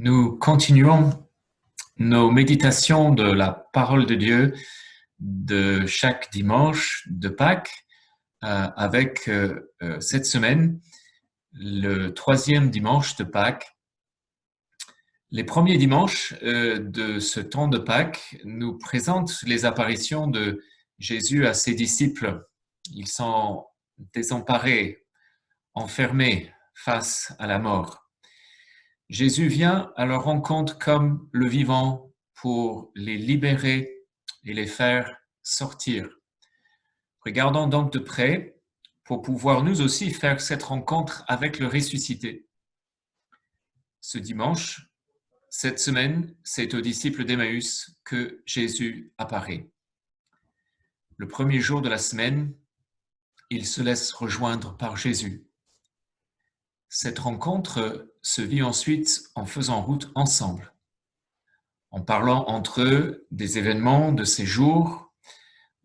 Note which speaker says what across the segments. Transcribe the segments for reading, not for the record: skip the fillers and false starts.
Speaker 1: Nous continuons nos méditations de la parole de Dieu de chaque dimanche de Pâques avec cette semaine le troisième dimanche de Pâques. Les premiers dimanches de ce temps de Pâques nous présentent les apparitions de Jésus à ses disciples. Ils sont désemparés, enfermés face à la mort. Jésus vient à leur rencontre comme le vivant pour les libérer et les faire sortir. Regardons donc de près pour pouvoir nous aussi faire cette rencontre avec le ressuscité. Ce dimanche, cette semaine, c'est aux disciples d'Emmaüs que Jésus apparaît. Le premier jour de la semaine, ils se laissent rejoindre par Jésus. Cette rencontre se vit ensuite en faisant route ensemble, en parlant entre eux des événements de ces jours,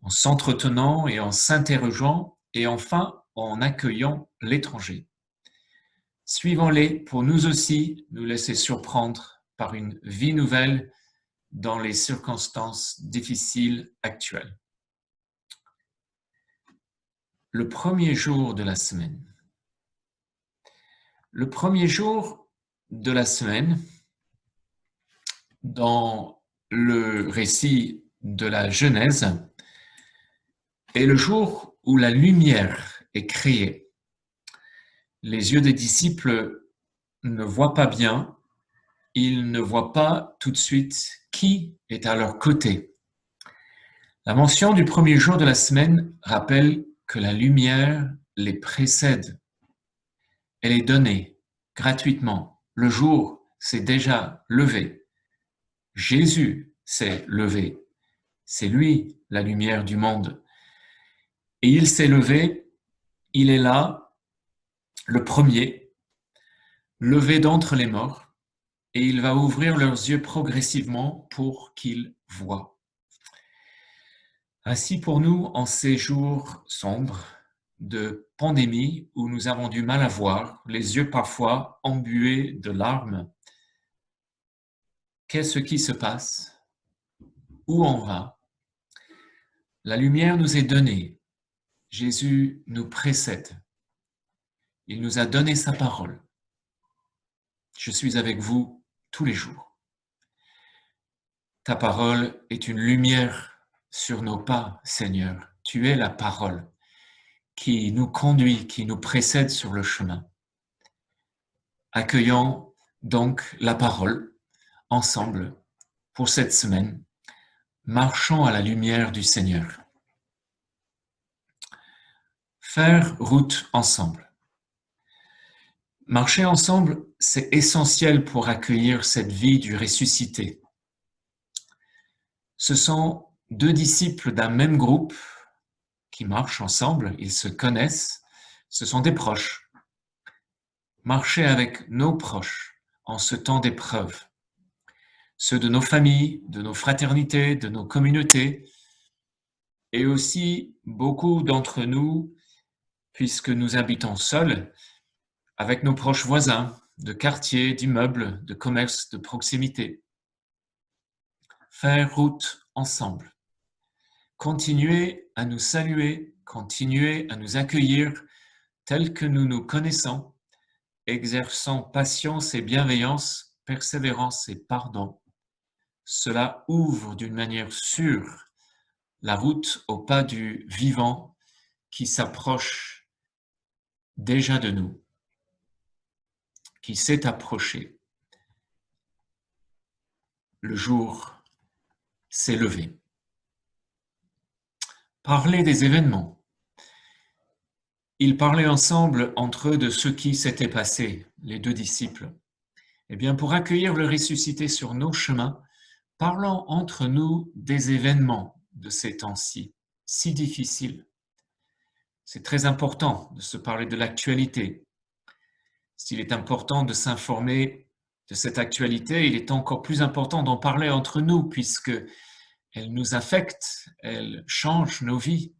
Speaker 1: en s'entretenant et en s'interrogeant, et enfin en accueillant l'étranger. Suivons-les pour nous aussi nous laisser surprendre par une vie nouvelle dans les circonstances difficiles actuelles. Le premier jour de la semaine. Le premier jour de la semaine, dans le récit de la Genèse, est le jour où la lumière est créée. Les yeux des disciples ne voient pas bien, ils ne voient pas tout de suite qui est à leur côté. La mention du premier jour de la semaine rappelle que la lumière les précède. Elle est donnée gratuitement. Le jour s'est déjà levé. Jésus s'est levé. C'est lui la lumière du monde. Et il s'est levé, il est là, le premier, levé d'entre les morts, et il va ouvrir leurs yeux progressivement pour qu'ils voient. Ainsi pour nous, en ces jours sombres de pandémie où nous avons du mal à voir, les yeux parfois embués de larmes, qu'est-ce qui se passe? Où on va? La lumière nous est donnée. Jésus nous précède. Il nous a donné sa parole. Je suis avec vous tous les jours. Ta parole est une lumière sur nos pas, Seigneur. Tu es la parole qui nous conduit, qui nous précède sur le chemin. Accueillons donc la parole ensemble pour cette semaine. Marchons à la lumière du Seigneur. Faire route ensemble. Marcher ensemble, c'est essentiel pour accueillir cette vie du ressuscité. Ce sont deux disciples d'un même groupe qui marchent ensemble, ils se connaissent, ce sont des proches. Marcher avec nos proches en ce temps d'épreuve, ceux de nos familles, de nos fraternités, de nos communautés, et aussi beaucoup d'entre nous, puisque nous habitons seuls, avec nos proches voisins, de quartier, d'immeubles, de commerces, de proximité. Faire route ensemble. Continuez à nous saluer, continuez à nous accueillir tels que nous nous connaissons, exerçant patience et bienveillance, persévérance et pardon. Cela ouvre d'une manière sûre la route au pas du vivant qui s'approche déjà de nous, qui s'est approché. Le jour s'est levé. Parler des événements. Ils parlaient ensemble entre eux de ce qui s'était passé, les deux disciples. Eh bien, pour accueillir le ressuscité sur nos chemins, parlons entre nous des événements de ces temps-ci, si difficiles. C'est très important de se parler de l'actualité. S'il est important de s'informer de cette actualité, il est encore plus important d'en parler entre nous, puisque elle nous affecte, elle change nos vies.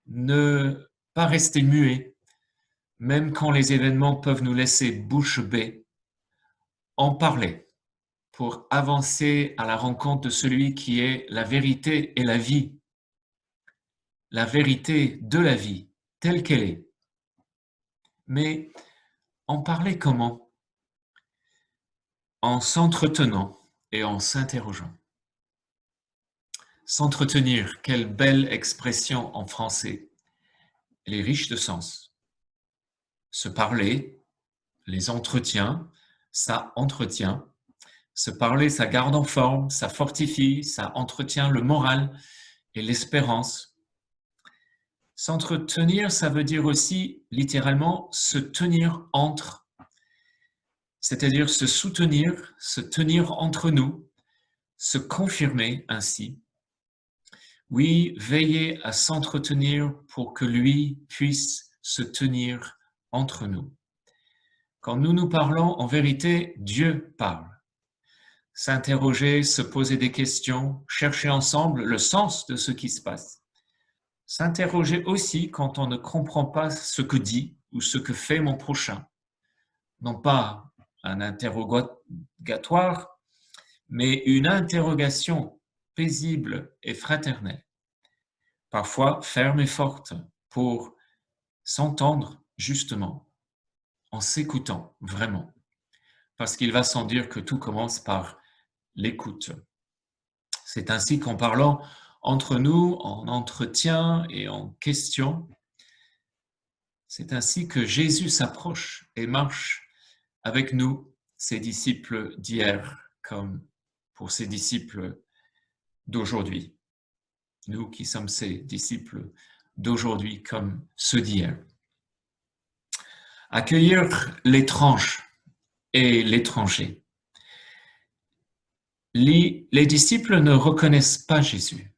Speaker 1: Ne pas rester muet, même quand les événements peuvent nous laisser bouche bée. en parler pour avancer à la rencontre de celui qui est la vérité et la vie, la vérité de la vie, telle qu'elle est. Mais en parler comment? En s'entretenant et en s'interrogeant. S'entretenir, quelle belle expression en français. Elle est riche de sens. Se parler, les entretiens, ça entretient. Se parler, ça garde en forme, ça fortifie, ça entretient le moral et l'espérance. S'entretenir, ça veut dire aussi littéralement se tenir entre, c'est-à-dire se soutenir, se tenir entre nous, se confirmer ainsi. Oui, veiller à s'entretenir pour que lui puisse se tenir entre nous. Quand nous nous parlons, en vérité, Dieu parle. S'interroger, se poser des questions, chercher ensemble le sens de ce qui se passe. S'interroger aussi quand on ne comprend pas ce que dit ou ce que fait mon prochain. Non pas un interrogatoire, mais une interrogation paisible et fraternelle. Parfois ferme et forte pour s'entendre justement en s'écoutant vraiment. Parce qu'il va sans dire que tout commence par l'écoute. C'est ainsi qu'en parlant entre nous, en entretien et en question, c'est ainsi que Jésus s'approche et marche avec nous, ses disciples d'hier, comme pour ses disciples d'aujourd'hui. Nous qui sommes ses disciples d'aujourd'hui comme ceux d'hier. Accueillir l'étrange et l'étranger. Les disciples ne reconnaissent pas Jésus.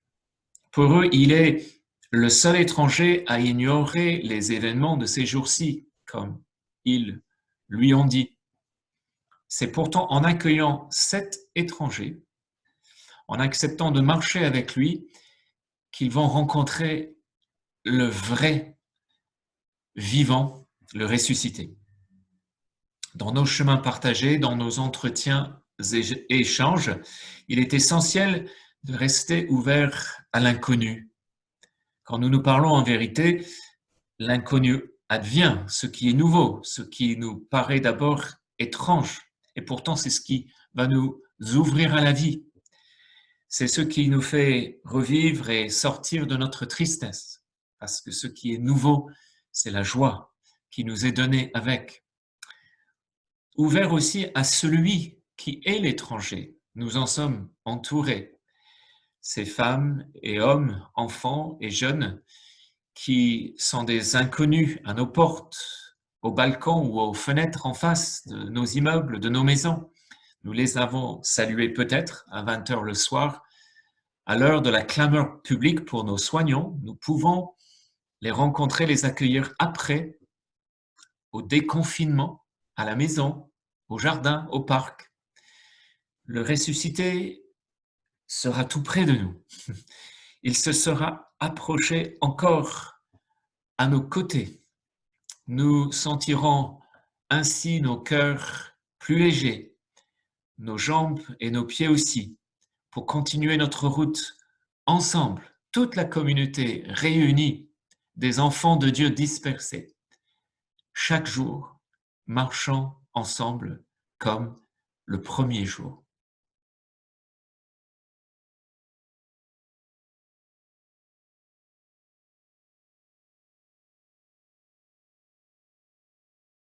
Speaker 1: Pour eux, il est le seul étranger à ignorer les événements de ces jours-ci, comme ils lui ont dit. C'est pourtant en accueillant cet étranger, en acceptant de marcher avec lui, qu'ils vont rencontrer le vrai vivant, le ressuscité. Dans nos chemins partagés, dans nos entretiens et échanges, il est essentiel de rester ouvert à l'inconnu. Quand nous nous parlons en vérité, l'inconnu advient, ce qui est nouveau, ce qui nous paraît d'abord étrange. Et pourtant, c'est ce qui va nous ouvrir à la vie. C'est ce qui nous fait revivre et sortir de notre tristesse. Parce que ce qui est nouveau, c'est la joie qui nous est donnée avec. Ouvert aussi à celui qui est l'étranger. Nous en sommes entourés. Ces femmes et hommes, enfants et jeunes qui sont des inconnus à nos portes, aux balcons ou aux fenêtres en face de nos immeubles, de nos maisons. Nous les avons salués peut-être à 20h le soir. À l'heure de la clameur publique pour nos soignants, nous pouvons les rencontrer, les accueillir après, au déconfinement, à la maison, au jardin, au parc. Le ressuscité sera tout près de nous. Il se sera approché encore à nos côtés. Nous sentirons ainsi nos cœurs plus légers, nos jambes et nos pieds aussi, pour continuer notre route ensemble, toute la communauté réunie, des enfants de Dieu dispersés, chaque jour, marchant ensemble comme le premier jour.